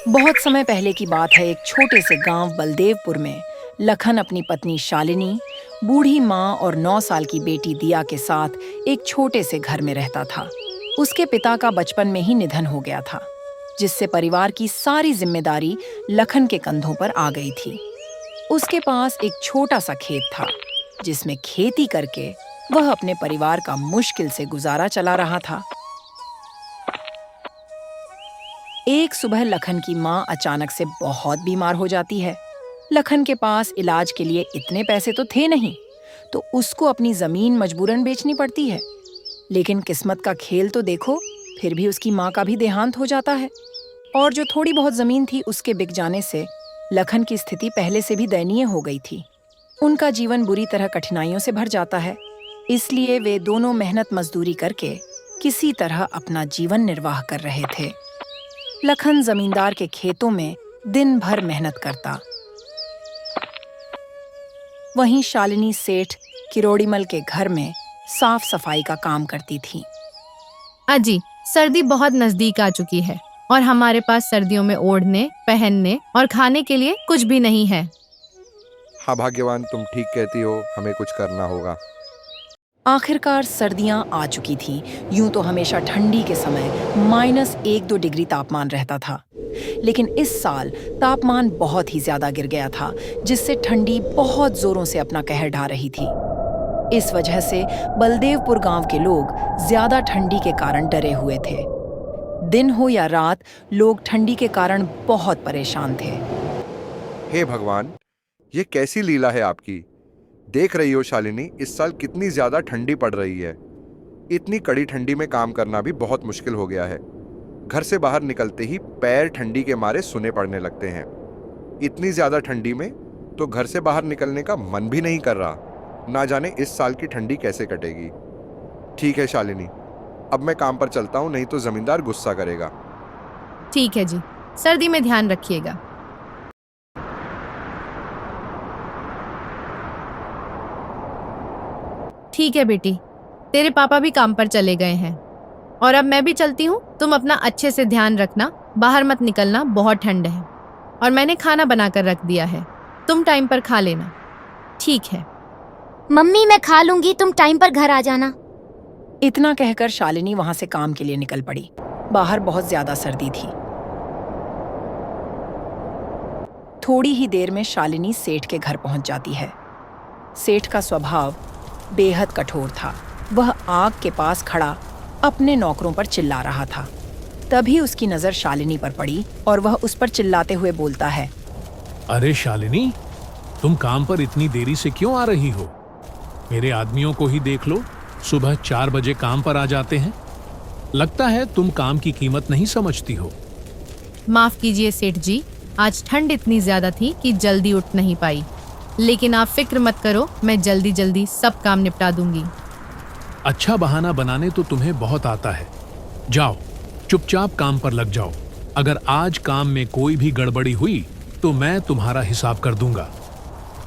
बहुत समय पहले की बात है। एक छोटे से गांव बलदेवपुर में लखन अपनी पत्नी शालिनी, बूढ़ी माँ और 9 साल की बेटी दिया के साथ एक छोटे से घर में रहता था। उसके पिता का बचपन में ही निधन हो गया था, जिससे परिवार की सारी जिम्मेदारी लखन के कंधों पर आ गई थी। उसके पास एक छोटा सा खेत था, जिसमें खेती करके वह अपने परिवार का मुश्किल से गुजारा चला रहा था। एक सुबह लखन की माँ अचानक से बहुत बीमार हो जाती है। लखन के पास इलाज के लिए इतने पैसे तो थे नहीं, तो उसको अपनी जमीन मजबूरन बेचनी पड़ती है। लेकिन किस्मत का खेल तो देखो, फिर भी उसकी माँ का भी देहांत हो जाता है। और जो थोड़ी बहुत जमीन थी, उसके बिक जाने से लखन की स्थिति पहले से भी दयनीय हो गई थी। उनका जीवन बुरी तरह कठिनाइयों से भर जाता है। इसलिए वे दोनों मेहनत मजदूरी करके किसी तरह अपना जीवन निर्वाह कर रहे थे। लखन जमींदार के खेतों में दिन भर मेहनत करता। वहीं शालिनी सेठ किरोड़ीमल के घर में साफ सफाई का काम करती थी। अजी, सर्दी बहुत नजदीक आ चुकी है और हमारे पास सर्दियों में ओढ़ने, पहनने और खाने के लिए कुछ भी नहीं है। हाँ भाग्यवान, तुम ठीक कहती हो, हमें कुछ करना होगा। आखिरकार सर्दियां आ चुकी थी। यूं तो हमेशा ठंडी के समय -1-2 डिग्री तापमान रहता था, लेकिन इस साल तापमान बहुत ही ज्यादा गिर गया था, जिससे ठंडी बहुत जोरों से अपना कहर ढा रही थी। इस वजह से बलदेवपुर गांव के लोग ज्यादा ठंडी के कारण डरे हुए थे। दिन हो या रात, लोग ठंडी के कारण बहुत परेशान थे। हे भगवान, ये कैसी लीला है आपकी। देख रही हो शालिनी, इस साल कितनी ज्यादा ठंडी पड़ रही है। इतनी कड़ी ठंडी में काम करना भी बहुत मुश्किल हो गया है। घर से बाहर निकलते ही पैर ठंडी के मारे सुने पड़ने लगते हैं। इतनी ज्यादा ठंडी में तो घर से बाहर निकलने का मन भी नहीं कर रहा। ना जाने इस साल की ठंडी कैसे कटेगी। ठीक है शालिनी, अब मैं काम पर चलता हूँ, नहीं तो जमींदार गुस्सा करेगा। ठीक है जी, सर्दी में ध्यान रखिएगा। ठीक है बेटी, तेरे पापा भी काम पर चले गए हैं और अब मैं भी चलती हूँ। तुम अपना अच्छे से ध्यान रखना, बाहर मत निकलना, बहुत ठंड है। और मैंने खाना बनाकर रख दिया है, तुम टाइम पर खा लेना। ठीक है मम्मी, मैं खा लूंगी, तुम टाइम पर घर आ जाना। इतना कहकर शालिनी वहां से काम के लिए निकल पड़ी। बाहर बहुत ज्यादा सर्दी थी। थोड़ी ही देर में शालिनी सेठ के घर पहुंच जाती है। सेठ का स्वभाव बेहद कठोर था। वह आग के पास खड़ा अपने नौकरों पर चिल्ला रहा था। तभी उसकी नजर शालिनी पर पड़ी और वह उस पर चिल्लाते हुए बोलता है, अरे शालिनी, तुम काम पर इतनी देरी से क्यों आ रही हो? मेरे आदमियों को ही देख लो, सुबह 4 बजे काम पर आ जाते हैं। लगता है तुम काम की कीमत नहीं समझती हो। माफ कीजिए सेठ जी, आज ठंड इतनी ज्यादा थी कि जल्दी उठ नहीं पाई। लेकिन आप फिक्र मत करो, मैं जल्दी जल्दी सब काम निपटा दूंगी। अच्छा बहाना बनाने तो तुम्हें बहुत आता है। जाओ, चुपचाप काम पर लग जाओ। अगर आज काम में कोई भी गड़बड़ी हुई तो मैं तुम्हारा हिसाब कर दूंगा।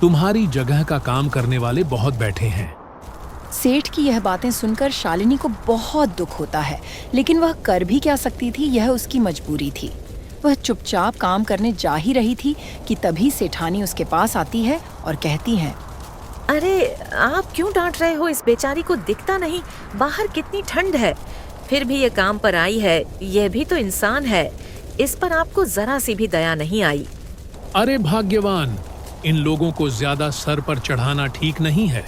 तुम्हारी जगह का काम करने वाले बहुत बैठे हैं। सेठ की यह बातें सुनकर शालिनी को बहुत दुख होता है, लेकिन वह कर भी क्या सकती थी, यह उसकी मजबूरी थी। वह चुपचाप काम करने जा ही रही थी कि तभी सेठानी उसके पास आती है और कहती है, अरे आप क्यों डांट रहे हो? इस बेचारी को दिखता नहीं बाहर कितनी ठंड है? फिर भी ये काम पर आई है, यह भी तो इंसान है। इस पर आपको जरा सी भी दया नहीं आई। अरे भाग्यवान, इन लोगों को ज्यादा सर पर चढ़ाना ठीक नहीं है,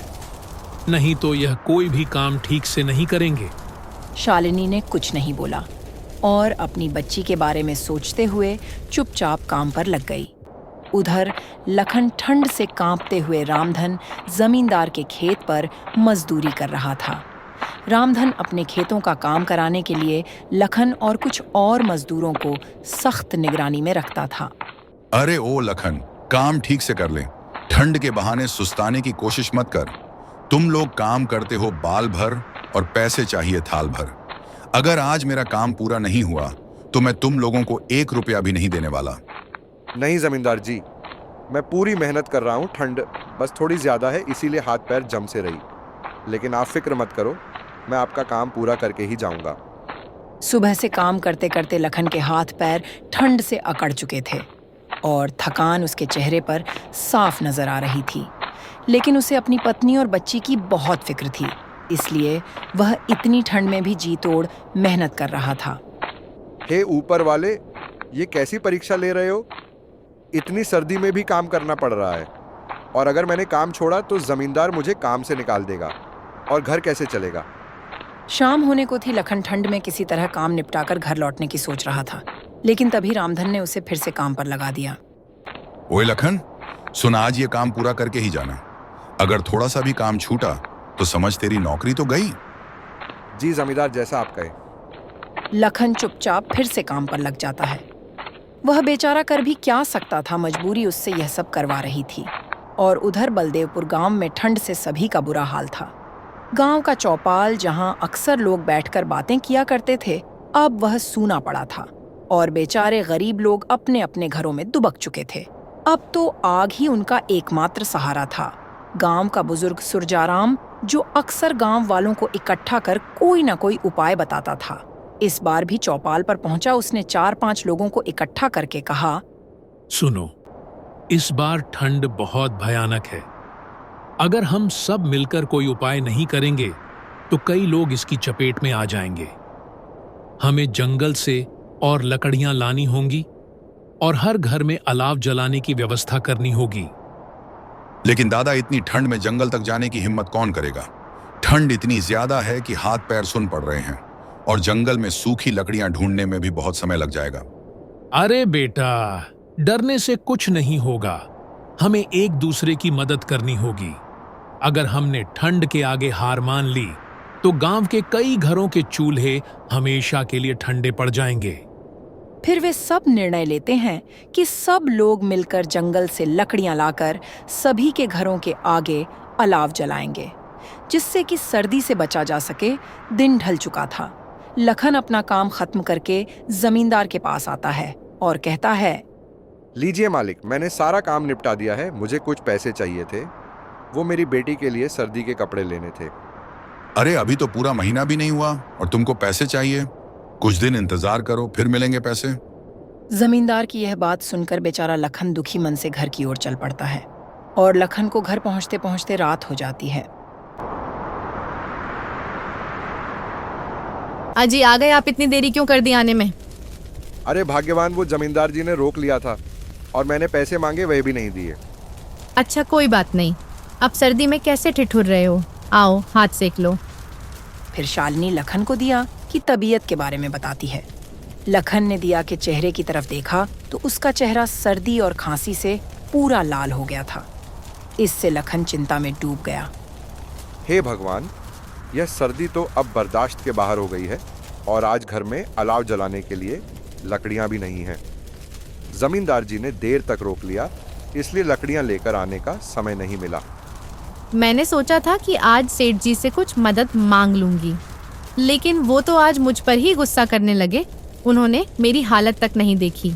नहीं तो यह कोई भी काम ठीक से नहीं करेंगे। शालिनी ने कुछ नहीं बोला और अपनी बच्ची के बारे में सोचते हुए चुपचाप काम पर लग गई। उधर लखन ठंड से कांपते हुए रामधन जमींदार के खेत पर मजदूरी कर रहा था। रामधन अपने खेतों का काम कराने के लिए लखन और कुछ और मजदूरों को सख्त निगरानी में रखता था। अरे ओ लखन, काम ठीक से कर ले। ठंड के बहाने सुस्ताने की कोशिश मत कर। तुम लोग काम करते हो बाल भर और पैसे चाहिए थाल भर। अगर आज मेरा काम पूरा नहीं हुआ तो मैं तुम लोगों को 1 रुपया भी नहीं देने वाला। नहीं जमींदार जी, मैं पूरी मेहनत कर रहा हूँ। ठंड बस थोड़ी ज्यादा है, इसीलिए हाथ पैर जम से रही। लेकिन आप फिक्र मत करो, मैं आपका काम पूरा करके ही जाऊंगा। सुबह से काम करते करते लखन के हाथ पैर ठंड से अकड़ चुके थे और थकान उसके चेहरे पर साफ नजर आ रही थी। लेकिन उसे अपनी पत्नी और बच्ची की बहुत फिक्र थी, इसलिए वह इतनी ठंड में भी जी तोड़ मेहनत कर रहा था। हे ऊपर वाले, ये कैसी परीक्षा ले रहे हो? इतनी सर्दी में भी काम करना पड़ रहा है, और अगर मैंने काम छोड़ा तो जमींदार मुझे काम से निकाल देगा, और घर कैसे चलेगा? शाम होने को थी। लखन ठंड में किसी तरह काम निपटाकर घर लौटने की सोच रहा था, लेकिन तभी रामधन ने उसे फिर से काम पर लगा दिया। ओए लखन, सुन, आज ये काम पूरा करके ही जाना। अगर थोड़ा सा भी काम छूटा तो समझ तेरी नौकरी तो गई। जी जमींदार, जैसा आप कहे। लखन चुपचाप फिर से काम पर लग जाता है। वह बेचारा कर भी क्या सकता था, मजबूरी उससे यह सब करवा रही थी। और उधर बलदेवपुर गांव में ठंड से सभी का बुरा हाल था। गांव का चौपाल, जहां अक्सर लोग बैठकर बातें किया करते थे, अब वह सूना पड़ा था और बेचारे गरीब लोग अपने अपने घरों में दुबक चुके थे। अब तो आग ही उनका एकमात्र सहारा था। गांव का बुजुर्ग सुरजाराम, जो अक्सर गांव वालों को इकट्ठा कर कोई न कोई उपाय बताता था, इस बार भी चौपाल पर पहुंचा। उसने 4-5 लोगों को इकट्ठा करके कहा, सुनो, इस बार ठंड बहुत भयानक है। अगर हम सब मिलकर कोई उपाय नहीं करेंगे तो कई लोग इसकी चपेट में आ जाएंगे। हमें जंगल से और लकड़ियां लानी होंगी और हर घर में अलाव जलाने की व्यवस्था करनी होगी। लेकिन दादा, इतनी ठंड में जंगल तक जाने की हिम्मत कौन करेगा? ठंड इतनी ज्यादा है कि हाथ पैर सुन पड़ रहे हैं, और जंगल में सूखी लकड़ियां ढूंढने में भी बहुत समय लग जाएगा। अरे बेटा, डरने से कुछ नहीं होगा। हमें एक दूसरे की मदद करनी होगी। अगर हमने ठंड के आगे हार मान ली तो गांव के कई घरों के चूल्हे हमेशा के लिए ठंडे पड़ जाएंगे। फिर वे सब निर्णय लेते हैं कि सब लोग मिलकर जंगल से लकड़ियां लाकर सभी के घरों के आगे अलाव जलाएंगे, जिससे कि सर्दी से बचा जा सके। दिन ढल चुका था। लखन अपना काम खत्म करके जमींदार के पास आता है और कहता है, लीजिए मालिक, मैंने सारा काम निपटा दिया है। मुझे कुछ पैसे चाहिए थे, वो मेरी बेटी के लिए सर्दी के कपड़े लेने थे। अरे, अभी तो पूरा महीना भी नहीं हुआ और तुमको पैसे चाहिए? कुछ दिन इंतजार करो, फिर मिलेंगे पैसे। जमींदार की यह बात सुनकर बेचारा लखन दुखी मन से घर की ओर चल पड़ता है और लखन को घर पहुंचते पहुंचते रात हो जाती है। अजी, आ गए आप? इतनी देरी क्यों कर दी आने में? अरे भाग्यवान, वो जमींदार जी ने रोक लिया था और मैंने पैसे मांगे, वह भी नहीं दिए। अच्छा, कोई बात नहीं। अब सर्दी में कैसे ठिठुर रहे हो? आओ, हाथ सेक लो। फिर शालिनी लखन को दिया की तबीयत के बारे में बताती है। लखन ने दिया के चेहरे की तरफ देखा तो उसका चेहरा सर्दी और खांसी से पूरा लाल हो गया था। इससे लखन चिंता में डूब गया। हे भगवान, यह सर्दी तो अब बर्दाश्त के बाहर हो गई है, और आज घर में अलाव जलाने के लिए लकड़ियां भी नहीं हैं। जमींदार जी ने देर तक रोक लिया, इसलिए लकड़ियां लेकर आने का समय नहीं मिला। मैंने सोचा था कि आज सेठ जी से कुछ मदद मांग लूंगी, लेकिन वो तो आज मुझ पर ही गुस्सा करने लगे। उन्होंने मेरी हालत तक नहीं देखी।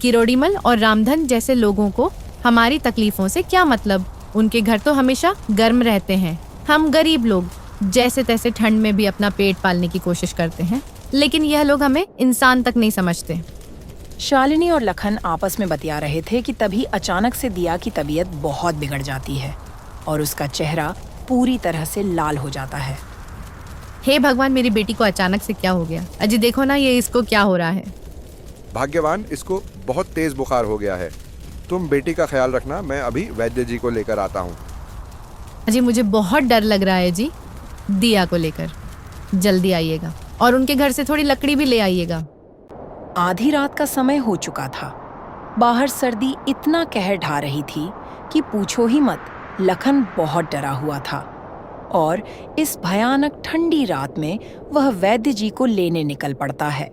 किरोड़ीमल और रामधन जैसे लोगों को हमारी तकलीफों से क्या मतलब? उनके घर तो हमेशा गर्म रहते हैं। हम गरीब लोग जैसे तैसे ठंड में भी अपना पेट पालने की कोशिश करते हैं, लेकिन यह लोग हमें इंसान तक नहीं समझते। शालिनी और लखन आपस में बतिया रहे थे कि तभी अचानक से दिया की तबीयत बहुत बिगड़ जाती है और उसका चेहरा पूरी तरह से लाल हो जाता है। हे भगवान, मेरी बेटी को अचानक से क्या हो गया? अजी देखो ना, ये इसको क्या हो रहा है। भाग्यवान, इसको बहुत तेज बुखार हो गया है। तुम बेटी का ख्याल रखना, मैं अभी वैद्य जी को लेकर आता हूँ। अजी मुझे बहुत डर लग रहा है जी। दिया को लेकर जल्दी आइएगा और उनके घर से थोड़ी लकड़ी भी ले आइएगा। आधी रात का समय हो चुका था। बाहर सर्दी इतना कहर ढा रही थी कि पूछो ही मत। लखन बहुत डरा हुआ था और इस भयानक ठंडी रात में वह वैद्य जी को लेने निकल पड़ता है।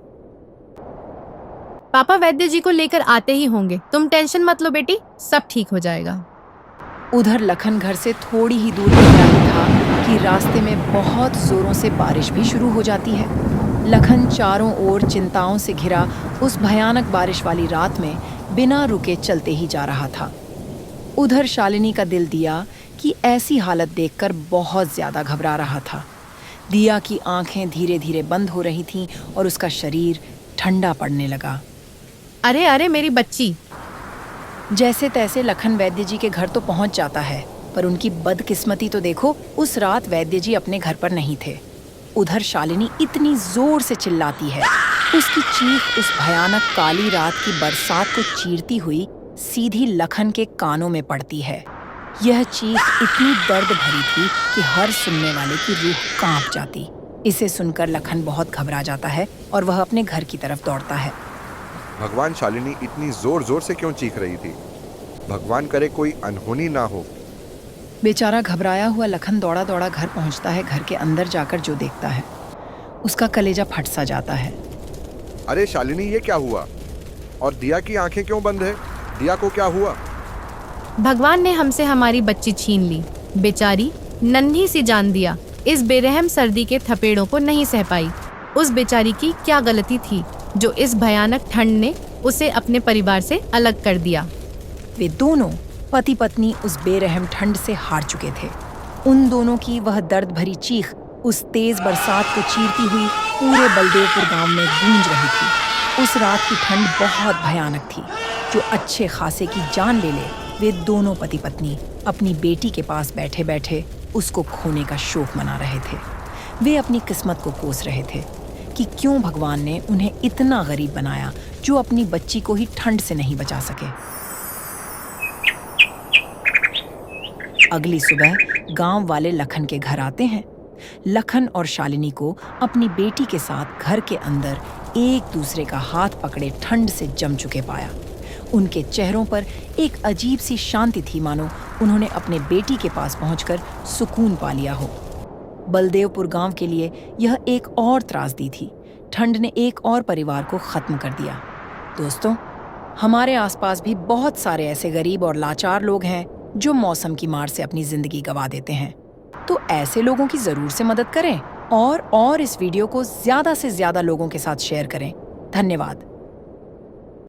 पापा वैद्य जी को लेकर आते ही होंगे, तुम टेंशन मत लो बेटी, सब ठीक हो जाएगा। उधर लखन घर से थोड़ी ही दूर निकला ही था कि रास्ते में बहुत जोरों से बारिश भी शुरू हो जाती है। लखन चारों ओर चिंताओं से घिरा उस भयानक बारिश वाली रात में बिना रुके चलते ही जा रहा था। उधर शालिनी का दिल दिया कि ऐसी हालत देखकर बहुत ज्यादा घबरा रहा था। दिया की आंखें धीरे धीरे बंद हो रही थीं और उसका शरीर ठंडा पड़ने लगा। अरे अरे मेरी बच्ची। जैसे तैसे लखन वैद्य जी के घर तो पहुंच जाता है, पर उनकी बदकिस्मती तो देखो, उस रात वैद्य जी अपने घर पर नहीं थे। उधर शालिनी इतनी जोर से चिल्लाती है, उसकी चीख उस भयानक काली रात की बरसात को चीरती हुई सीधी लखन के कानों में पड़ती है। यह चीख इतनी दर्द भरी थी कि हर सुनने वाले की रूह कांप जाती। इसे सुनकर लखन बहुत घबरा जाता है और वह अपने घर की तरफ दौड़ता है। भगवान, शालिनी इतनी जोर जोर से क्यों चीख रही थी? भगवान करे कोई अनहोनी ना हो। बेचारा घबराया हुआ लखन दौड़ा दौड़ा घर पहुंचता है। घर के अंदर जाकर जो देखता है, उसका कलेजा फट सा जाता है। अरे शालिनी, ये क्या हुआ? और दिया की आंखें क्यों बंद है? दिया को क्या हुआ? भगवान ने हमसे हमारी बच्ची छीन ली। बेचारी नन्ही सी जान दिया इस बेरहम सर्दी के थपेड़ों को नहीं सह पाई। उस बेचारी की क्या गलती थी जो इस भयानक ठंड ने उसे अपने परिवार से अलग कर दिया। वे दोनों पति पत्नी उस बेरहम ठंड से हार चुके थे। उन दोनों की वह दर्द भरी चीख उस तेज बरसात को चीरती हुई पूरे बलदेवपुर गांव में गूंज रही थी। उस रात की ठंड बहुत भयानक थी, जो अच्छे खासे की जान ले ले। वे दोनों पति पत्नी अपनी बेटी के पास बैठे बैठे उसको खोने का शोक मना रहे थे। वे अपनी किस्मत को कोस रहे थे कि क्यों भगवान ने उन्हें इतना गरीब बनाया जो अपनी बच्ची को ही ठंड से नहीं बचा सके। अगली सुबह गांव वाले लखन के घर आते हैं। लखन और शालिनी को अपनी बेटी के साथ घर के अंदर एक दूसरे का हाथ पकड़े ठंड से जम चुके पाया। उनके चेहरों पर एक अजीब सी शांति थी, मानो उन्होंने अपने बेटी के पास पहुंचकर सुकून पा लिया हो। बलदेवपुर गांव के लिए यह एक और त्रासदी थी। ठंड ने एक और परिवार को खत्म कर दिया। दोस्तों, हमारे आसपास भी बहुत सारे ऐसे गरीब और लाचार लोग हैं जो मौसम की मार से अपनी जिंदगी गंवा देते हैं। तो ऐसे लोगों की जरूर से मदद करें और इस वीडियो को ज्यादा से ज्यादा लोगों के साथ शेयर करें। धन्यवाद।